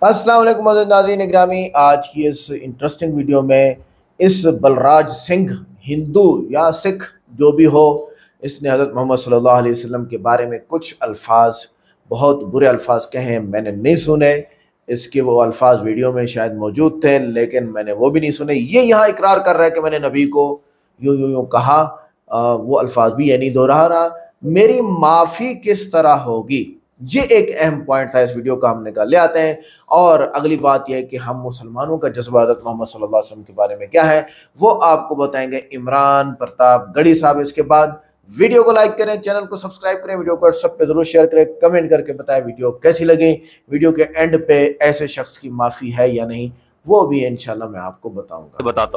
अस्सलाम वालेकुम मोअज़्ज़िज़ नाज़रीन इकरामी, आज की इस इंटरेस्टिंग वीडियो में इस बलराज सिंह हिंदू या सिख जो भी हो, इसने हज़रत मोहम्मद सल्लल्लाहु अलैहि वसल्लम के बारे में कुछ अल्फाज, बहुत बुरे अल्फाज कहे हैं। मैंने नहीं सुने, इसके वो अल्फाज वीडियो में शायद मौजूद थे लेकिन मैंने वो भी नहीं सुने। ये यहाँ इकरार कर रहा है कि मैंने नबी को यूँ यूँ यूँ कहा, वो अल्फाज भी ये नहीं दोहरा रहा। मेरी माफ़ी किस तरह होगी, ये एक अहम पॉइंट था इस वीडियो का, हम निकाल ले आते हैं। और अगली बात यह है कि हम मुसलमानों का जज्बा हज़रत मोहम्मद सल्लल्लाहु अलैहि वसल्लम के बारे में क्या है वो आपको बताएंगे इमरान प्रताप गढ़ी साहब। इसके बाद वीडियो को लाइक करें, चैनल को सब्सक्राइब करें, वीडियो को सब पे जरूर शेयर करें, कमेंट करके बताएं वीडियो कैसी लगी। वीडियो के एंड पे ऐसे शख्स की माफ़ी है या नहीं वो भी इंशाल्लाह मैं आपको बताता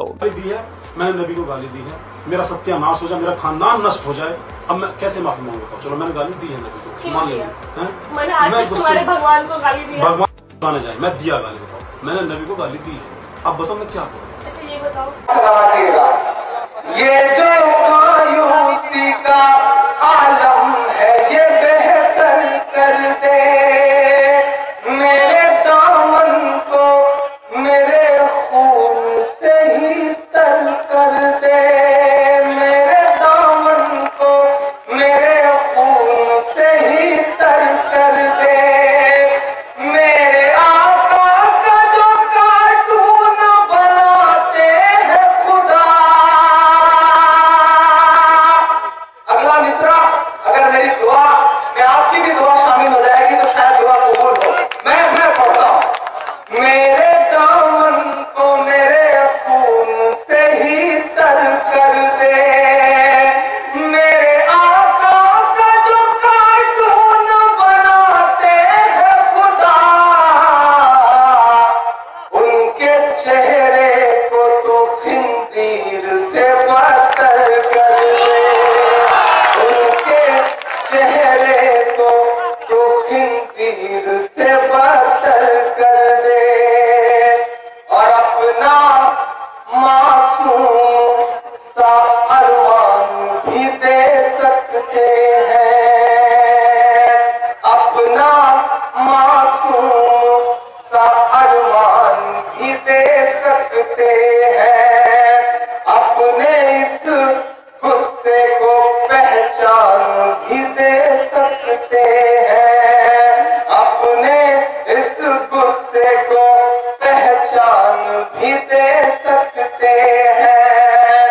हूँ। दी है, मैंने नबी को गाली दी है, मेरा सत्यानाश हो जाए, मेरा खानदान नष्ट हो जाए, अब मैं कैसे माफी मांगता? चलो मैंने गाली दी है नबी को, मान लिया। मैंने आज तक तुम्हारे भगवान को गाली दी है। भगवान माने जाए, मैं दिया गाली, बताओ मैंने नबी को गाली दी है, अब बताओ मैं क्या करूँ? अच्छा ये बताओ, ये जो मायूसी का आलम है ये बेहतर कर दे, मेरे दामन को मेरे खून से ही तर कर दे, मेरे दामन को मेरे खून से ही तर कर दे, मेरे आका का जो कार्टून बनाते हैं खुदा। अगला मिसरा, अगर मेरी दुआ में आपकी भी दुआ शामिल हो जाएगी तो शायद दुआ कबूल हो। मैं पढ़ता हूँ, मेरे दामन को मेरे खून से ही तर कर दे, मेरे आका का जो कार्टून बनाते हैं खुदा, उनके चेहरे को तो खिंजीर से बदतर कर दे, उनके चेहरे को तो खिंजीर से बदतर कर दे, और अपना मासूम सा अरमान भी दे सकते हैं, अपना मासूम सा अरमान भी दे सकते हैं, अपने इस गुस्से को पहचान भी दे सकते हैं, अपने इस गुस्से को पहचान भी दे सकते हैं।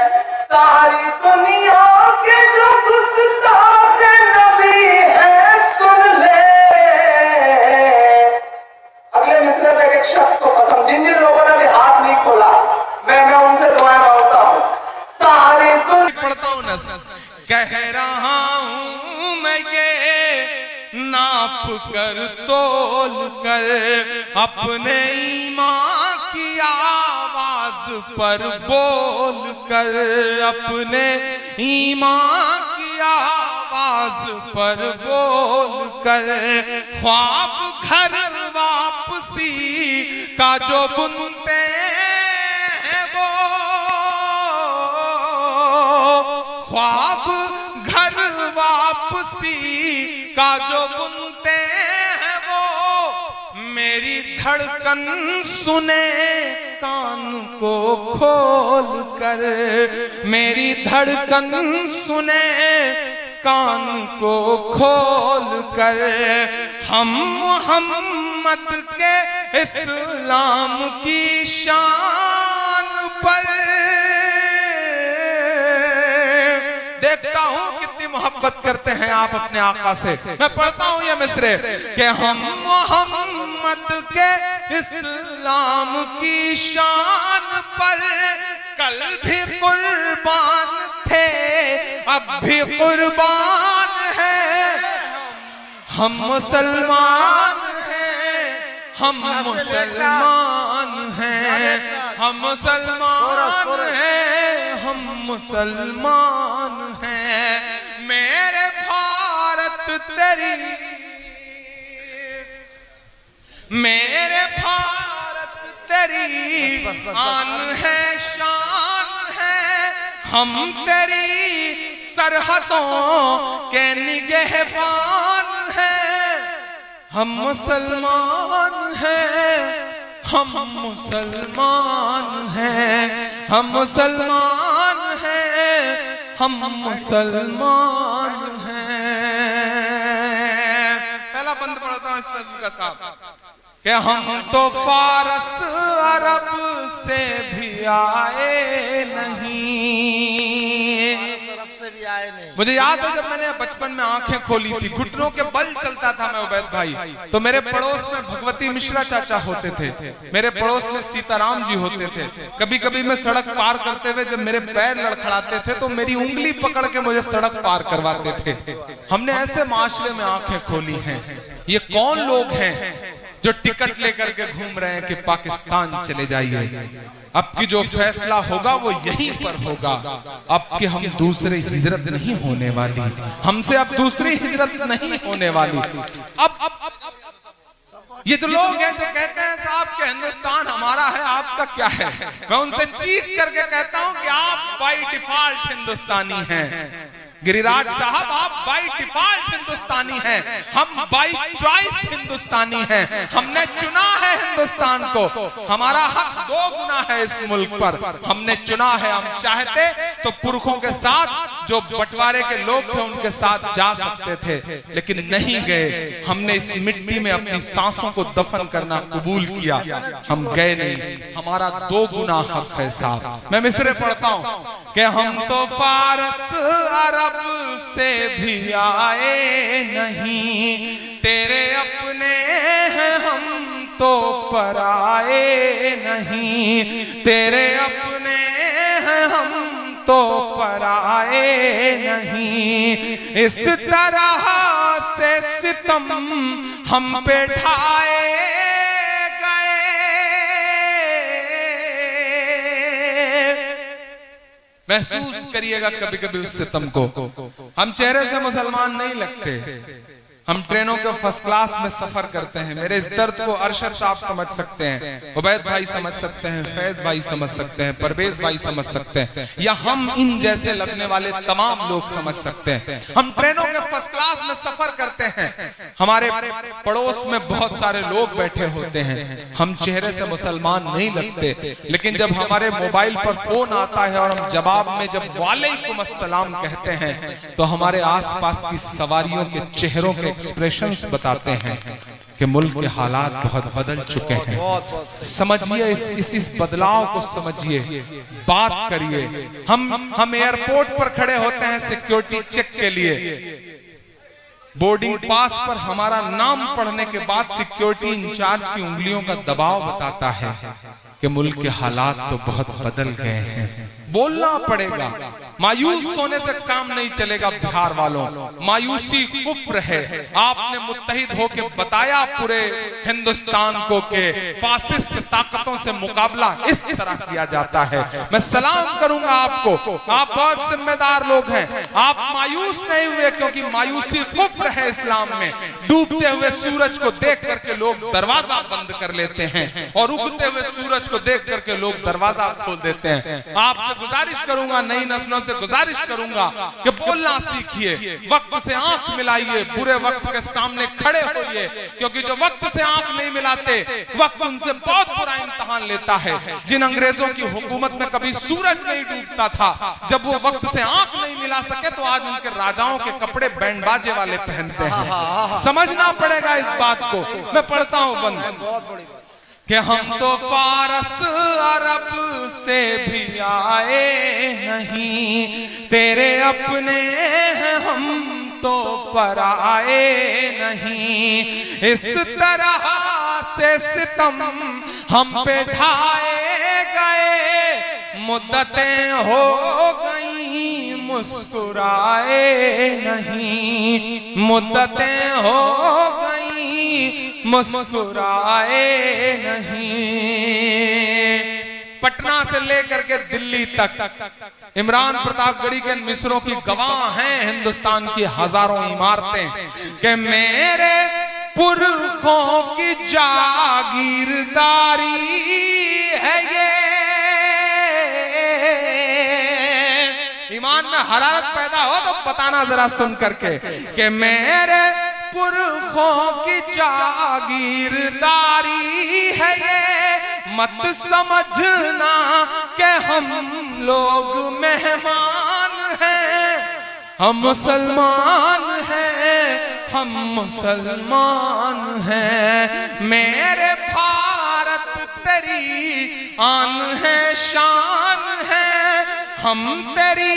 सारी दुनिया के जो गुस्ताख नबी है सुन ले, अगले मिसरे में एक शख्स को कसम, जिन जिन लोगों ने भी हाथ नहीं खोला मैं उनसे दुआएं मांगता हूँ। सारी दुनिया पढ़ता हूँ न, कह रहा हूँ मैं ये नाप कर तोल कर, अपने ईमान की आवाज पर बोल कर, अपने ईमान की आवाज पर बोल कर, ख्वाब घर वापसी का जो बुनते हैं वो, ख्वाब घर वापसी का जो बुनते हैं वो, मेरी धड़कन सुने कान को खोल कर, मेरी धड़कन सुने कान को खोल कर, हम मोहम्मद के इस्लाम की शान पर, देखता हूँ कितनी मोहब्बत करते हैं आप अपने आका से। मैं पढ़ता हूँ ये मिसरे कि हम मोहम्मद के इस्लाम की शान पर कल भी कुर्बान थे अब भी कुर्बान है, हम मुसलमान हैं, हम मुसलमान हैं, हम मुसलमान हैं, हम मुसलमान हैं। मेरे भारत तेरी, मेरे भारत तेरी आन है, शान है, हम तेरी सरहदों के निगहबान हैं, हम मुसलमान हैं, हम मुसलमान हैं, हम मुसलमान हैं, हम मुसलमान हैं। पहला बंद पढ़ता हूं इस नज़्म का साहब कि हम तो फारस अरब से भी आए नहीं, मुझे याद है जब मैंने बचपन में आंखें खोली थी, घुटनों के बल चलता था मैं उबैद भाई, तो मेरे पड़ोस में भगवती मिश्रा चाचा होते थे, मेरे पड़ोस में सीताराम जी होते थे। कभी कभी मैं सड़क पार करते हुए जब मेरे पैर लड़खड़ाते थे तो मेरी उंगली पकड़ के मुझे सड़क पार करवाते थे। हमने ऐसे माशरे में आंखें खोली हैं। ये कौन लोग हैं जो टिकट लेकर के घूम रहे हैं कि पाकिस्तान चले जाइए, अब की जो फैसला होगा वो यहीं पर होगा, अब कि हम दूसरी हिजरत नहीं होने वाली, हमसे अब दूसरी हिजरत नहीं होने वाली। अब ये जो लोग हैं जो कहते हैं साहब कि हिंदुस्तान हमारा है, आपका क्या है, मैं उनसे चीख करके कहता हूं कि आप बाय डिफॉल्ट हिंदुस्तानी हैं। गिरिराज साहब आप बाय डिफॉल्ट हिंदुस्तानी हैं, हम बाय चॉइस हिंदुस्तानी हैं। हमने चुना है हिंदुस्तान को, हमारा हक 2 गुना है इस मुल्क पर, हमने चुना है। हम चाहते तो पुरखों के साथ जो बंटवारे के लोग थे उनके साथ जा सकते थे, लेकिन नहीं गए। हमने इस मिट्टी में अपनी सांसों को दफन करना कबूल किया, हम गए नहीं। हमारा 2 गुना हक है साहब। मैं मिसरे पढ़ता हूं कि हम तो फारस अरब से भी आए नहीं, तेरे अपने हैं हम तो पराए नहीं, तेरे अपने हैं हम तो पराए नहीं। इस तरह से सितम हम पे ढाए गए, महसूस करिएगा कभी कभी उस सितम को। हम चेहरे से मुसलमान नहीं लगते, हम ट्रेनों के फर्स्ट क्लास में सफर करते हैं। मेरे इस दर्द को अरशद साहब समझ सकते हैं, उबैद भाई समझ सकते हैं, फैज भाई समझ सकते हैं, परवेज भाई समझ सकते हैं, या हम इन जैसे लगने वाले तमाम लोग समझ सकते हैं। हम ट्रेनों के फर्स्ट क्लास में सफर करते हैं, हमारे पड़ोस में बहुत सारे लोग बैठे होते हैं, हम चेहरे से मुसलमान नहीं लगते, लेकिन जब हमारे मोबाइल पर फोन आता है और हम जवाब में जब वालेकुम अस्सलाम कहते हैं तो हमारे आसपास की सवारियों के चेहरों के एक्सप्रेशंस बताते हैं कि मुल्क के हालात बहुत बदल चुके हैं। समझिए इस बदलाव को समझिए, बात करिए। हम एयरपोर्ट पर खड़े होते हैं सिक्योरिटी चेक के लिए, बोर्डिंग पास पर हमारा नाम पढ़ने के बाद सिक्योरिटी इंचार्ज की उंगलियों का दबाव बताता है कि मुल्क के हालात तो बहुत बदल गए हैं। बोलना पड़ेगा, मायूस होने से काम नहीं चलेगा। बिहार वालों, मायूसी कुफ्र है। आपने मुत्तहिद होकर बताया पूरे हिंदुस्तान को कि फासिस्ट ताकतों से मुकाबला इस तरह किया जाता है। मैं सलाम करूंगा आपको, आप बहुत जिम्मेदार लोग हैं। आप मायूस नहीं हुए, क्योंकि मायूसी कुफ्र है इस्लाम में। डूबते हुए सूरज को देख करके लोग दरवाजा बंद कर लेते हैं और उगते हुए सूरज को देख करके लोग दरवाजा खोल देते हैं। आपसे गुजारिश करूंगा, नई नस्लों से गुजारिश करूंगा कि बोलना सीखिए, वक्त से आंख मिलाइए, बुरे वक्त के सामने खड़े होइए, क्योंकि जो वक्त से आंख नहीं मिलाते वक्त उनसे बहुत बुरा इम्तिहान लेता है। जिन अंग्रेजों की हुकूमत में कभी सूरज नहीं डूबता था, जब वो वक्त से आंख नहीं मिला सके तो आज उनके राजाओं के कपड़े बैंड बाजे वाले पहनते हैं। समझना पड़ेगा इस बात को। मैं पढ़ता हूं बंद कि हम तो फारस अरब से भी आए नहीं, तेरे अपने हैं हम तो पराए नहीं। इस तरह से सितम हम पे ढाए गए, मुद्दतें हो गई मुस्कुराए नहीं, मुद्दतें हो गई मुस्कुराए नहीं। पटना से लेकर के दिल्ली तक इमरान प्रतापगढ़ी के मिस्रों की गवाह हैं हिंदुस्तान की हजारों इमारतें कि मेरे पुरखों की जागीरदारी है ये। ईमान में हरारत पैदा हो तो बताना जरा सुन करके कि मेरे पुरखों की जागीरदारी है ये, मत समझना कि हम लोग मेहमान हैं, हम मुसलमान हैं, हम मुसलमान हैं। मेरे भारत तेरी आन है, शान है, हम तेरी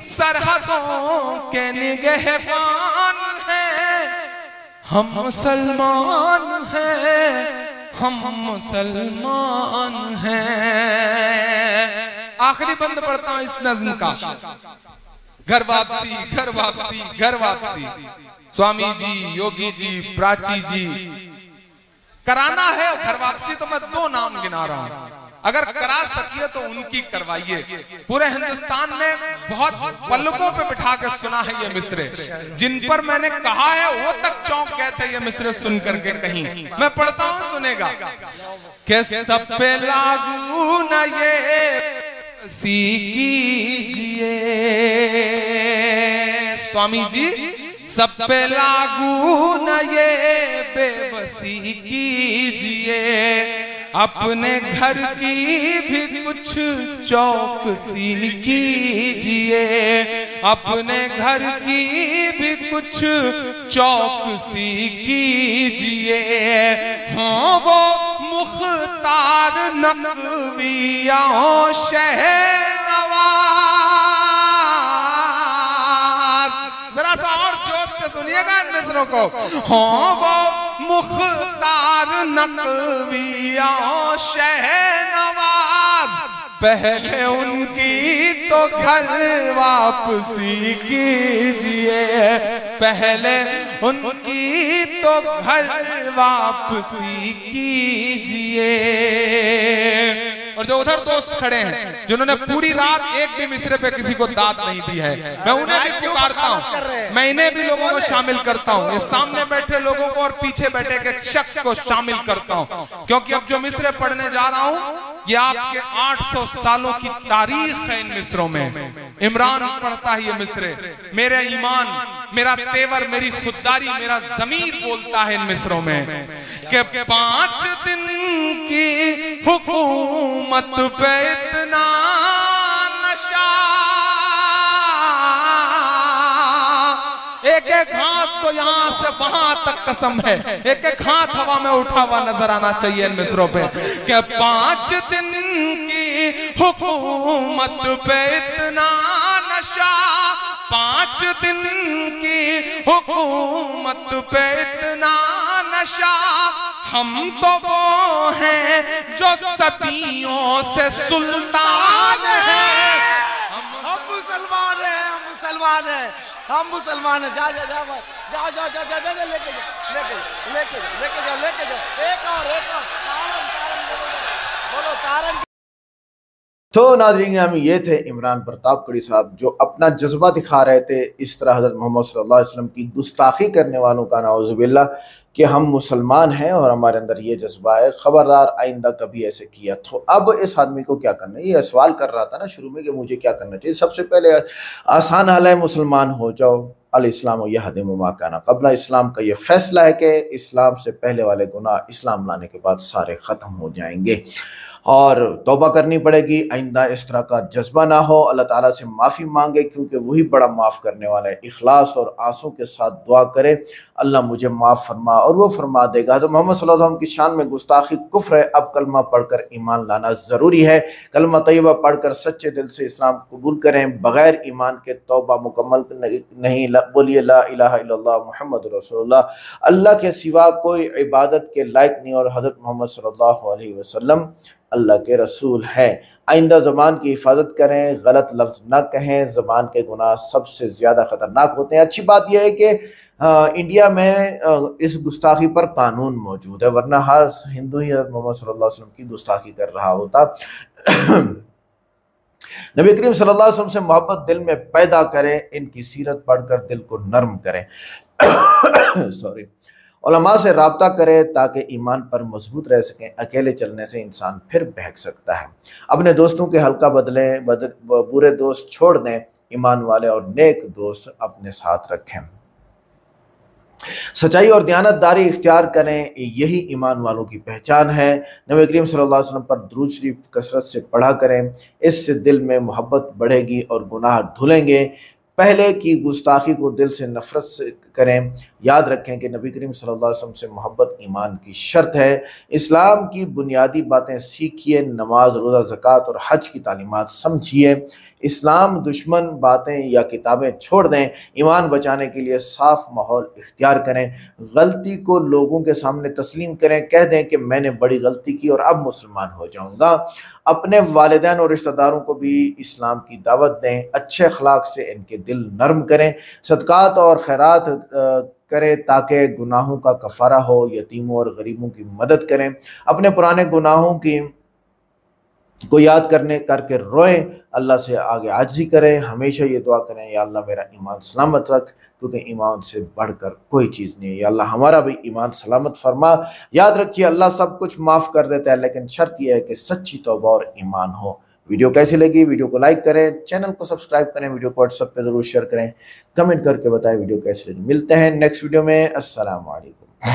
सरहदों के निगहबान हैं। हम मुसलमान हैं, हम मुसलमान हैं। आखिरी बंद पढ़ता हूं इस नज्म का। घर वापसी, घर वापसी, घर वापसी। स्वामी जी, योगी जी, प्राची जी, कराना है घर वापसी तो मैं 2 नाम गिना रहा हूं। अगर करा सकिए तो उनकी करवाइए। पूरे हिंदुस्तान ने बहुत पलकों पे बिठा के सुना है ये मिसरे, जिन पर मैंने कहा है वो तक चौंक गए थे ये मिसरे सुन करके। कहीं मैं पढ़ता हूं, सुनेगा। कि सब पे लागू न ये कीजिए, स्वामी जी सब पे लागू न ये बेबसी कीजिए। अपने घर की भी कुछ चौकसी कीजिए, अपने घर की भी कुछ चौकसी कीजिए। हाँ वो मुख्तार नकविया शहनवाज, जरा सा और जोश से सुनिएगा इन मिसरों को। हाँ वो मुख्तार नकविया शहनवाज, पहले उनकी तो घर वापसी कीजिए, पहले उनकी तो घर वापसी कीजिए। और जो उधर दोस्त खड़े हैं जिन्होंने पूरी रात एक भी मिसरे पे किसी को दाद नहीं दी है, मैं उन्हें भी पुकारता हूँ, मैं इन्हें भी लोगों को शामिल करता हूँ, ये सामने बैठे लोगों को और पीछे बैठे के शख्स को शामिल करता हूँ। क्योंकि अब जो मिसरे पढ़ने जा रहा हूँ ये आपके 800 सालों की तारीख है। इन मिसरों में इमरान पढ़ता है ये मिसरे। मेरा ईमान, मेरा तेवर, मेरी खुददारी, मेरा ज़मीर बोलता है इन मिसरों में कि 5 दिन की हुकूमत पे इतना नशा, एक एक हाथ तो यहाँ से वहां तक कसम है, एक एक हाथ हवा में उठा हुआ नजर आना चाहिए इन मिसरों पे कि 5 दिन की हुकूमत पे इतना नशा, 5 दिन की हुकूमत पे इतना नशा। हम तो वो हैं जो सदियों से सुल्तान हैं। हम मुसलमान हैं, हम मुसलमान हैं, हम मुसलमान हैं। जा जा जा जाओ जाओ जा जा जा लेके जाओ, लेके जाओ, लेके जाओ, लेके जाओ, लेके जाओ। एक और बोलो तारन। तो नाज़रीन ग्रामी, ये थे इमरान प्रतापगढ़ी साहब जो अपना जज्बा दिखा रहे थे इस तरह हज़रत मोहम्मद सल्लल्लाहु अलैहि वसल्लम की गुस्ताखी करने वालों का नाउज़ुबिल्लाह कि हम मुसलमान हैं और हमारे अंदर ये जज्बा है, ख़बरदार आइंदा कभी ऐसे किया। तो अब इस आदमी को क्या करना है? ये सवाल कर रहा था ना शुरू में कि मुझे क्या करना चाहिए। सबसे पहले आसान हाल है, मुसलमान हो जाओ। अल इस्लाम यहदिमु मा काना क़ब्ला, इस्लाम का ये फैसला है कि इस्लाम से पहले वाले गुनाह इस्लाम लाने के बाद सारे ख़त्म हो जाएंगे और तौबा करनी पड़ेगी। आइंदा इस तरह का जज्बा ना हो, अल्लाह ताला से माफ़ी मांगे क्योंकि वही बड़ा माफ़ करने वाला है। इखलास और आंसू के साथ दुआ करे, अल्लाह मुझे माफ़ फरमा, और वो फरमा देगा। तो मोहम्मद सल्लल्लाहु अलैहि वसल्लम की शान में गुस्ताखी कुफ्र है। अब कलमा पढ़कर ईमान लाना ज़रूरी है। कलमा तैयबा पढ़कर सच्चे दिल से इस्लाम कबूल करें। बग़ैर ईमान के तौबा मुकम्मल नहीं। बोलिए ला इलाहा इल्लल्लाह मुहम्मद रसूलुल्लाह। अल्लाह के सिवा कोई इबादत के लायक नहीं और हज़रत मोहम्मद सल्लल्लाहु अलैहि वसल्लम अल्लाह के रसूल हैं। आइंदा ज़बान की हिफाजत करें, गलत लफ्ज़ ना कहें। ज़बान के गुनाह सबसे ज़्यादा ख़तरनाक होते हैं। अच्छी बात यह है कि इंडिया में इस गुस्ताखी पर कानून मौजूद है, वरना हर हिंदू ही हज़रत मोहम्मद सल्लल्लाहु अलैहि वसल्लम की गुस्ताखी कर रहा होता। नबी करीम सल्लल्लाहु अलैहि वसल्लम से मोहब्बत दिल में पैदा करें, इनकी सीरत पढ़कर दिल को नर्म करें। सॉरी, उलमा से राब्ता करें ताकि ईमान पर मजबूत रह सकें। अकेले चलने से इंसान फिर बहक सकता है। अपने दोस्तों के हल्का बदलें, बुरे दोस्त छोड़ दें, ईमान वाले और नेक दोस्त अपने साथ रखें। सच्चाई और दयानतदारी इख्तियार करें, यही ईमान वालों की पहचान है। नबी करीम सल्लल्लाहु अलैहि वसल्लम पर दुरूद शरीफ कसरत से पढ़ा करें, इससे दिल में मोहब्बत बढ़ेगी और गुनाह धुलेंगे। पहले की गुस्ताखी को दिल से नफरत से करें। याद रखें कि नबी करीम सल्लल्लाहु अलैहि वसल्लम से मोहब्बत ईमान की शर्त है। इस्लाम की बुनियादी बातें सीखिए, नमाज, रोज़ा, ज़कात और हज की तालीमात समझिए। इस्लाम दुश्मन बातें या किताबें छोड़ दें। ईमान बचाने के लिए साफ माहौल इख्तियार करें। गलती को लोगों के सामने तस्लीम करें, कह दें कि मैंने बड़ी गलती की और अब मुसलमान हो जाऊंगा। अपने वालिदैन और रिश्तेदारों को भी इस्लाम की दावत दें। अच्छे अखलाक से इनके दिल नरम करें। सदकात और खैरात करें ताकि गुनाहों का कफ़ारा हो। यतीमों और गरीबों की मदद करें। अपने पुराने गुनाहों को याद करके रोएं। अल्लाह से आगे आजिज़ी करें। हमेशा ये दुआ करें, या अल्लाह मेरा ईमान सलामत रख, क्योंकि ईमान से बढ़कर कोई चीज़ नहीं है। या अल्लाह हमारा भी ईमान सलामत फरमा। याद रखिए, अल्लाह सब कुछ माफ़ कर देता है, लेकिन शर्त यह है कि सच्ची तौबा और ईमान हो। वीडियो कैसी लगी? वीडियो को लाइक करें, चैनल को सब्सक्राइब करें, वीडियो को व्हाट्सएप पे ज़रूर शेयर करें, कमेंट करके बताएं वीडियो कैसी लगी। मिलते हैं नेक्स्ट वीडियो में। अस्सलाम वालेकुम।